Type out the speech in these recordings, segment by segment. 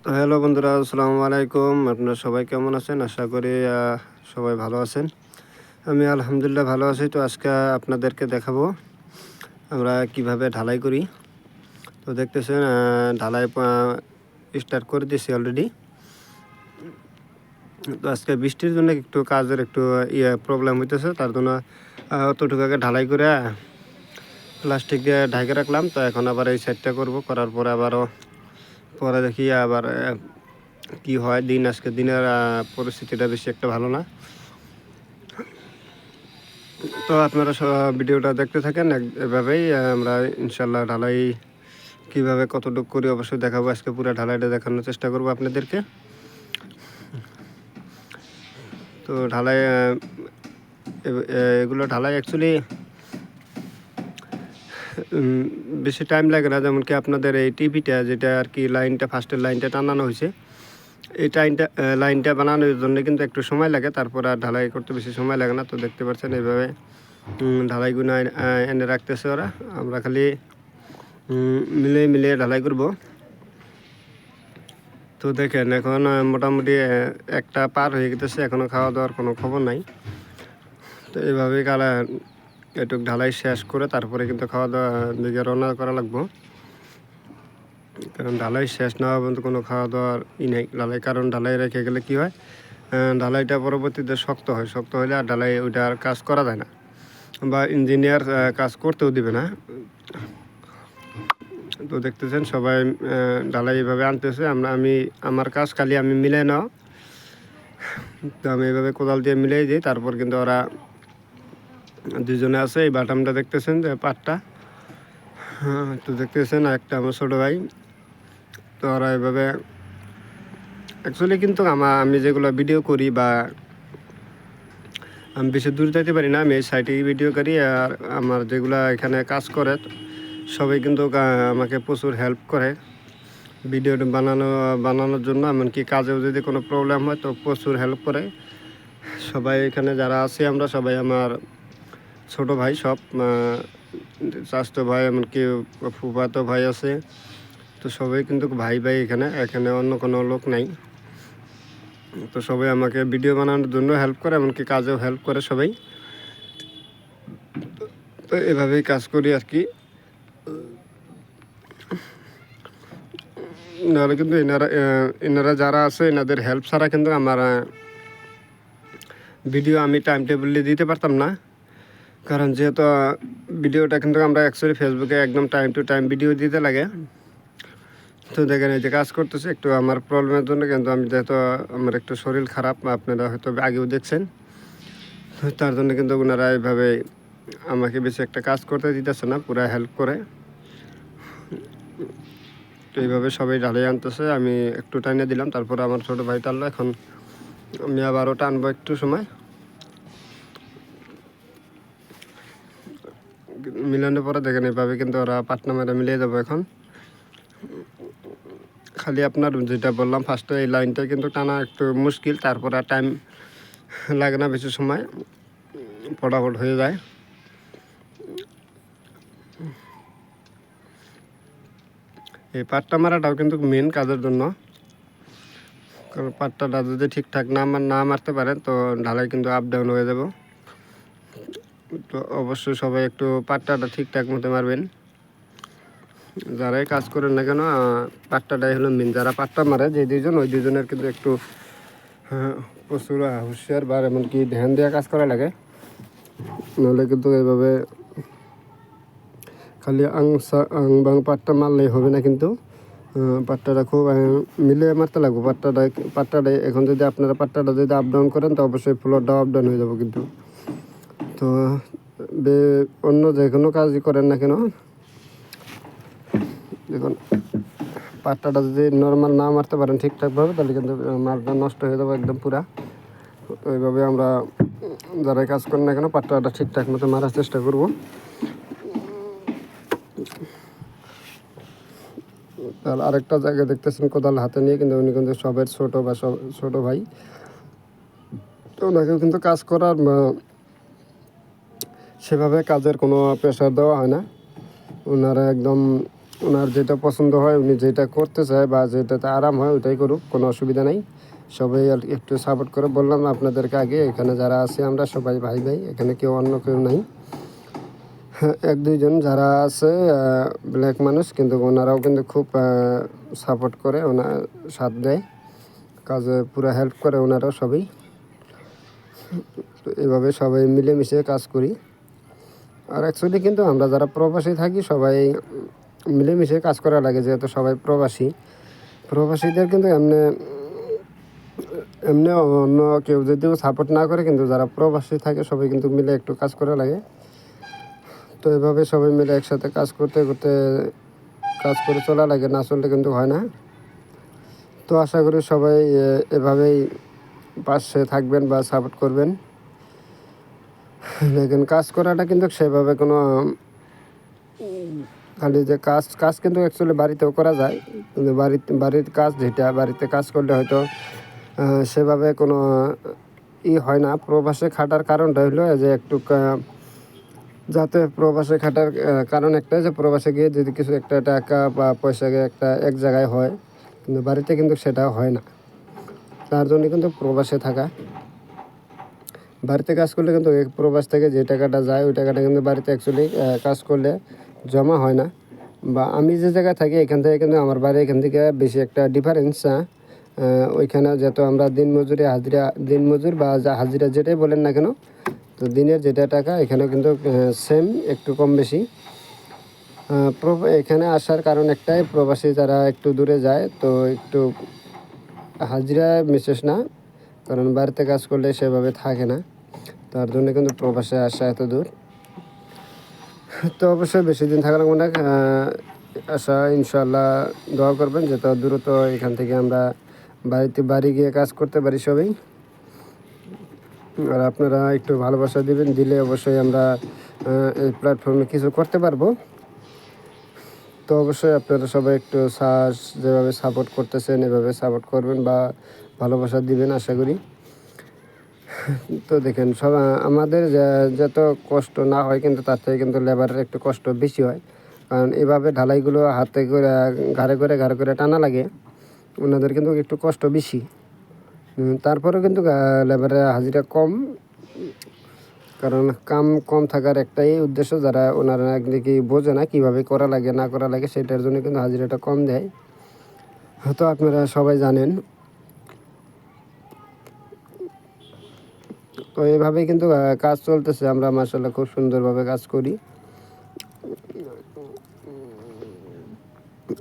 তো হ্যালো বন্ধুরা, আসসালামু আলাইকুম। আপনারা সবাই কেমন আছেন? আশা করি সবাই ভালো আছেন। আমি আলহামদুলিল্লাহ ভালো আছি। তো আজকে আপনাদেরকে দেখাবো আমরা কিভাবে ঢালাই করি। তো দেখতেছেন ঢালাই স্টার্ট করে দিয়েছি অলরেডি। তো আজকে বৃষ্টির জন্য একটু কাজের একটু প্রবলেম হইতেছে, তার জন্য অতটুকু আগে ঢালাই করে প্লাস্টিক দিয়ে ঢাকে রাখলাম। তো এখন আবার এই সাইডটা করব, করার পরে আবারও পরে দেখি আবার কি হয়। আজকে দিনের পরিস্থিতিটা বেশি একটা ভালো না। তো আপনারা ভিডিওটা দেখতে থাকেন। এভাবেই আমরা ইনশাল্লাহ ঢালাই কীভাবে কতটুকু করি অবশ্যই দেখাবো। আজকে পুরো ঢালাইটা দেখানোর চেষ্টা করবো আপনাদেরকে। তো ঢালাই এগুলো ঢালাই অ্যাকচুয়ালি বেশি টাইম লাগে না। যেমন কি আপনাদের এই টিভিটা যেটা আর কি লাইনটা ফার্স্টের লাইনটা টানানো হয়েছে, এই লাইনটা বানানোর জন্য কিন্তু একটু সময় লাগে, তারপর আর ঢালাই করতে বেশি সময় লাগে না। তো দেখতে পাচ্ছেন এইভাবে ঢালাইগুলো এনে রাখতেছে ওরা। আমরা খালি মিলিয়ে ঢালাই করব। তো দেখেন এখন মোটামুটি একটা পার হয়ে গেছে, এখনও খাওয়া দাওয়ার কোনো খবর নাই। তো এইভাবেই এটুক ঢালাই শেষ করে তারপরে কিন্তু খাওয়া দাওয়া দিকে রওনা করা লাগবো। কারণ ঢালাই শেষ না হওয়া পর্যন্ত কোনো খাওয়া দাওয়ার নেই কারণ ঢালাই রেখে গেলে কি হয়, ঢালাইটা পরবর্তীতে শক্ত হলে আর ঢালাই ওইটা আর কাজ করা যায় না, বা ইঞ্জিনিয়ার কাজ করতেও দিবে না। তো দেখতেছেন সবাই ঢালাই এইভাবে আনতেছে। আমার কাজ খালি আমি মিলাই নাও। তো আমি এইভাবে কোদাল দিয়ে মিলাই দিই, তারপর কিন্তু ওরা দুজনে আছে। এই বাটামটা দেখতেছেন যে পাটটা, তো দেখতেছেন একটা আমার ছোটো ভাই। তো ওরা এইভাবে অ্যাকচুয়ালি কিন্তু আমি যেগুলো ভিডিও করি বা আমি বেশি দূর যাইতে পারি না, আমি এই সাইটেই ভিডিও করি। আর আমার যেগুলো এখানে কাজ করে সবাই কিন্তু আমাকে প্রচুর হেল্প করে ভিডিওটা বানানোর জন্য। এমনকি কাজেও যদি কোনো প্রবলেম হয় তো প্রচুর হেল্প করে সবাই। এখানে যারা আছি আমরা সবাই আমার ছোট ভাই, সব চাচাতো ভাই, এমনকি ফুফাতো ভাই আছে। তো সবাই কিন্তু ভাই এখানে অন্য কোনো লোক নাই। তো সবাই আমাকে ভিডিও বানানোর জন্য হেল্প করে, এমনকি কাজেও হেল্প করে সবাই। তো এভাবেই কাজ করি আর কি। নাহলে কিন্তু এনারা যারা আছে এনাদের হেল্প ছাড়া কিন্তু আমার ভিডিও আমি টাইম টেবিলে দিতে পারতাম না। কারণ যেহেতু ভিডিওটা কিন্তু আমরা অ্যাকচুয়ালি ফেসবুকে একদম টাইম টু টাইম ভিডিও দিতে লাগে। তো দেখেন এই যে কাজ করতেছে একটু আমার প্রবলেমের জন্য, কিন্তু আমি যেহেতু আমার একটু শরীর খারাপ, আপনারা হয়তো আগেও দেখছেন, তার জন্য কিন্তু ওনারা এইভাবে আমাকে বেশি একটা কাজ করতে দিতেছে না, পুরা হেল্প করে। তো এইভাবে সবাই ঢালিয়ে আনতেছে, আমি একটু টাইনে দিলাম, তারপরে আমার ছোটো ভাই টানলো। এখন আমি আবারও টানবো একটু সময়। মিলানোর পরে দেখেন এইভাবে কিন্তু ওরা পাটনা মেরে মিলিয়ে যাবো। এখন খালি আপনার যেটা বললাম ফার্স্টে এই লাইনটা কিন্তু টানা একটু মুশকিল, তারপরে আর টাইম লাগে না বেশি সময়, ফটাফট হয়ে যায়। এই পাটটা মারাটাও কিন্তু মেন কাজের জন্য, কারণ পাটটাটা যদি ঠিকঠাক না মারতে পারেন তো ঢালাই কিন্তু আপ ডাউন হয়ে যাব। তো অবশ্যই সবাই একটু পাট্টাটা ঠিকঠাক মতো মারবেন, যারাই কাজ করেন না কেন। পাট্টাটাই হলো মেন। যারা পাট্টা মারে যে দুইজন, ওই দুজনের কিন্তু একটু প্রচুর হুঁশিয়ার বা এমনকি ধ্যান দেওয়া কাজ করা লাগে। নাহলে কিন্তু এইভাবে খালি আং বাং পাট্টা মারলেই হবে না, কিন্তু পাট্টাটা খুব মিলিয়ে মারতে লাগবে। পাট্টাটা এখন যদি আপনারা পাট্টাটা যদি আপ ডাউন করেন তো অবশ্যই ফ্লোরটাও আপ ডাউন হয়ে যাবো কিন্তু। তো অন্য যে কোনো কাজই করেন না কেন, দেখুন পাট্টাটা যদি নর্মাল না মারতে পারেন ঠিকঠাকভাবে, তাহলে কিন্তু মাছটা নষ্ট হয়ে যাবে একদম পুরা। তো এইভাবে আমরা যারাই কাজ করেন না কেন পাট্টাটা ঠিকঠাক মতো মারার চেষ্টা করব। তাহলে আরেকটা জায়গায় দেখতেছেন কোদাল হাতে নিয়ে, কিন্তু উনি কিন্তু সবের ছোট ভাই। তো ওনাকেও কিন্তু কাজ করার সেভাবে কাজের কোনো প্রেশার দেওয়া হয় না। ওনারা একদম ওনার যেটা পছন্দ হয়, উনি যেটা করতে চায় বা যেটাতে আরাম হয় ওইটাই করুক, কোনো অসুবিধা নেই। সবাই আর একটু সাপোর্ট করে। বললাম আপনাদেরকে আগে, এখানে যারা আছে আমরা সবাই ভাই ভাই, এখানে কেউ অন্য কেউ নাই। হ্যাঁ, এক দুইজন যারা আছে ব্ল্যাক মানুষ, কিন্তু ওনারাও কিন্তু খুব সাপোর্ট করে, ওনার সাথ দেয়, কাজে পুরো হেল্প করে ওনারাও সবাই। তো এভাবে সবাই মিলেমিশে কাজ করি। আর অ্যাকচুয়ালি কিন্তু আমরা যারা প্রবাসী থাকি সবাই মিলেমিশে কাজ করা লাগে, যেহেতু সবাই প্রবাসী। প্রবাসীদের কিন্তু এমনি এমনি অন্য কেউ যদিও সাপোর্ট না করে, কিন্তু যারা প্রবাসী থাকে সবাই কিন্তু মিলে একটু কাজ করা লাগে। তো এভাবে সবাই মিলে একসাথে কাজ করতে করতে কাজ করে চলা লাগে, না চললে কিন্তু হয় না। তো আশা করি সবাই এভাবেই পাশে থাকবেন বা সাপোর্ট করবেন। দেখেন, কাজ করাটা কিন্তু সেভাবে কোনো খালি যে কাজ কাজ কিন্তু অ্যাকচুয়ালি বাড়িতেও করা যায়, কিন্তু বাড়ির কাজ যেটা বাড়িতে কাজ করলে হয়তো সেভাবে কোনো হয় না। প্রবাসে খাটার কারণটা হলো যে একটু যাতে প্রবাসে খাটার কারণ একটাই, যে প্রবাসে গিয়ে যদি কিছু একটা টাকা বা পয়সা একটা এক জায়গায় হয়, কিন্তু বাড়িতে কিন্তু সেটা হয় না। তার জন্য কিন্তু প্রবাসে থাকা। বাড়িতে কাজ করলে কিন্তু প্রবাস থেকে যে টাকাটা যায় ওই টাকাটা কিন্তু বাড়িতে অ্যাকচুয়ালি কাজ করলে জমা হয় না। বা আমি যে জায়গায় থাকি এখান থেকে কিন্তু আমার বাড়ি এখান থেকে বেশি একটা ডিফারেন্স। ওইখানে যেহেতু আমরা দিনমজুর বা হাজিরা যেটাই বলেন না কেন, তো দিনের যেটা টাকা এখানে কিন্তু সেম, একটু কম বেশি। এখানে আসার কারণ একটাই, প্রবাসী যারা একটু দূরে যায় তো একটু হাজিরা বিশেষ না, কারণ বাড়িতে কাজ করলে সেভাবে থাকে না, তার জন্য কিন্তু প্রবাসে আসা এত দূর। তো অবশ্যই বেশি দিন থাকা লাগবে না, আসা ইনশাল্লাহ দোয়া করবেন যত দ্রুত এখান থেকে আমরা বাড়ি গিয়ে কাজ করতে পারি সবাই। আর আপনারা একটু ভালোবাসা দিলে অবশ্যই আমরা এই প্ল্যাটফর্মে কিছু করতে পারবো। তো অবশ্যই আপনারা সবাই একটু যেভাবে সাপোর্ট করতেছেন এভাবে সাপোর্ট করবেন বা ভালোবাসা দিবেন আশা করি। তো দেখেন, আমাদের যত কষ্ট না হয়, কিন্তু তার থেকে কিন্তু লেবারের একটু কষ্ট বেশি হয়, কারণ এভাবে ঢালাইগুলো হাতে করে ঘাড়ে করে টানা লাগে, ওনাদের কিন্তু একটু কষ্ট বেশি। তারপরেও কিন্তু লেবারের হাজিরা কম, কারণ কাম কম থাকার একটাই উদ্দেশ্য, যারা ওনারা একদিকে বোঝে না কীভাবে করা লাগে না করা লাগে, সেটার জন্য কিন্তু হাজিরাটা কম দেয়, হয়তো আপনারা সবাই জানেন। তো এইভাবেই কিন্তু কাজ চলতেছে, আমরা মাশাআল্লাহ খুব সুন্দরভাবে কাজ করি।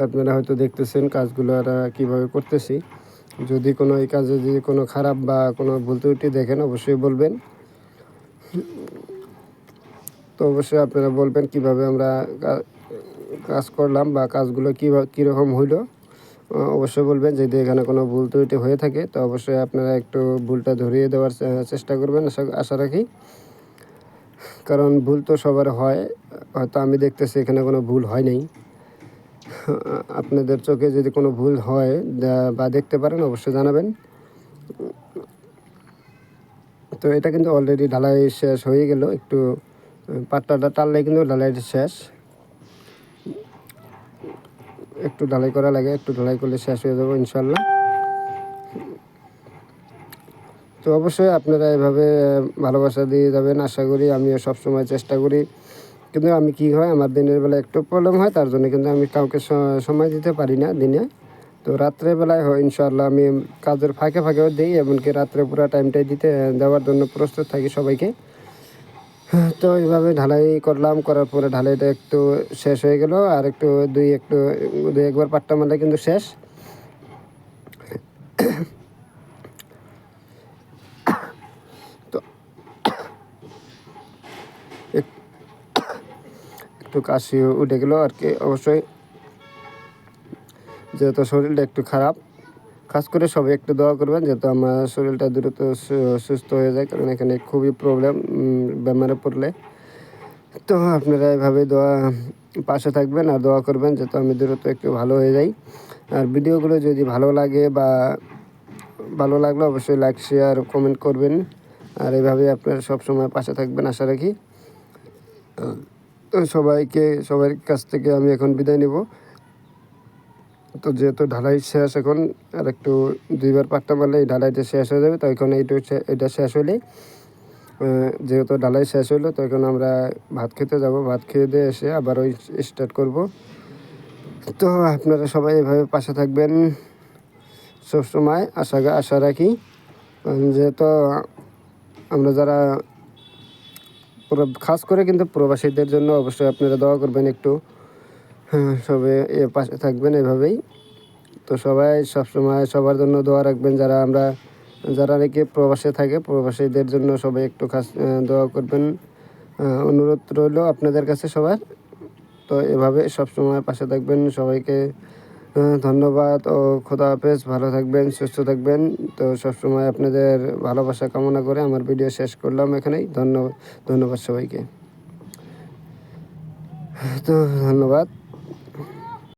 আপনারা হয়তো দেখতেছেন কাজগুলো কীভাবে করতেছি। যদি কোনো এই কাজে যদি কোনো খারাপ বা কোনো ভুল ত্রুটি দেখেন অবশ্যই বলবেন। তো অবশ্যই আপনারা বলবেন কিভাবে আমরা কাজ করলাম বা কাজগুলো কীরকম হইলো, অবশ্যই বলবেন। যদি এখানে কোনো ভুল ত্রুটি হয়ে থাকে তো অবশ্যই আপনারা একটু ভুলটা ধরিয়ে দেওয়ার চেষ্টা করবেন, আশা রাখি। কারণ ভুল তো সবার হয়, হয়তো আমি দেখতেছি এখানে কোনো ভুল হয় নাই। আপনাদের চোখে যদি কোনো ভুল হয় বা দেখতে পারেন অবশ্যই জানাবেন। তো এটা কিন্তু অলরেডি ঢালাই শেষ হয়ে গেল, একটু পাট্টাটা টানলে কিন্তু ঢালাইটা শেষ। একটু ঢালাই করা লাগে, একটু ঢালাই করলে শেষ হয়ে যাবো ইনশাল্লাহ। তো অবশ্যই আপনারা এভাবে ভালোবাসা দিয়ে যাবেন আশা করি। আমিও সবসময় চেষ্টা করি, কিন্তু আমি কী হয়, আমার দিনের বেলা একটু প্রবলেম হয়, তার জন্য কিন্তু আমি কাউকে সময় দিতে পারি না দিনে। তো রাত্রেবেলায় হয় ইনশাআল্লাহ, আমি কাজের ফাঁকেও দিই, এমনকি রাত্রে পুরো টাইমটাই দেওয়ার জন্য প্রস্তুত থাকি সবাইকে। তো এইভাবে ঢালাই করার পরে ঢালাইটা একটু শেষ হয়ে গেল, আর একটু দুই একবার পাট্টা মারলে কিন্তু শেষ। তো একটু কাশি উঠে গেল আর কি। অবশ্যই যেহেতু শরীরটা একটু খারাপ, খাস করে সবাই একটু দোয়া করবেন যেহেতু আমার শরীরটা দ্রুত সুস্থ হয়ে যায়, কারণ এখানে খুবই প্রবলেম বেমারে পড়লে। তো আপনারা এভাবে পাশে থাকবেন আর দোয়া করবেন যাতে আমি দ্রুত একটু ভালো হয়ে যাই। আর ভিডিওগুলো যদি ভালো লাগে বা ভালো লাগলে অবশ্যই লাইক শেয়ার কমেন্ট করবেন, আর এভাবে আপনারা সবসময় পাশে থাকবেন আশা রাখি। সবার কাছ থেকে আমি এখন বিদায় নেব। তো যেহেতু ঢালাই শেষ এখন, আর একটু 2বার পাট্টা মারলে এই ঢালাইটা শেষ হয়ে যাবে। তো এখন এটা শেষ হলেই যেহেতু ঢালাই শেষ হলো, তো এখন আমরা ভাত খেতে যাব। ভাত খেয়ে দিয়ে এসে আবার ওই স্টার্ট করব। তো আপনারা সবাই এভাবে পাশে থাকবেন সবসময়, আশা রাখি। যেহেতু আমরা যারা খাস করে কিন্তু প্রবাসীদের জন্য অবশ্যই আপনারা দোয়া করবেন একটু। সবাই পাশে থাকবেন এভাবেই। তো সবাই সবসময় সবার জন্য দোয়া রাখবেন, যারা নাকি প্রবাসে থাকে, প্রবাসীদের জন্য সবাই একটু খাস দোয়া করবেন, অনুরোধ রইল আপনাদের কাছে সবার। তো এভাবে সবসময় পাশে থাকবেন। সবাইকে ধন্যবাদ ও খোদা হাফেজ। ভালো থাকবেন, সুস্থ থাকবেন। তো সবসময় আপনাদের ভালোবাসা কামনা করে আমার ভিডিও শেষ করলাম এখানেই। ধন্যবাদ সবাইকে। তো ধন্যবাদ।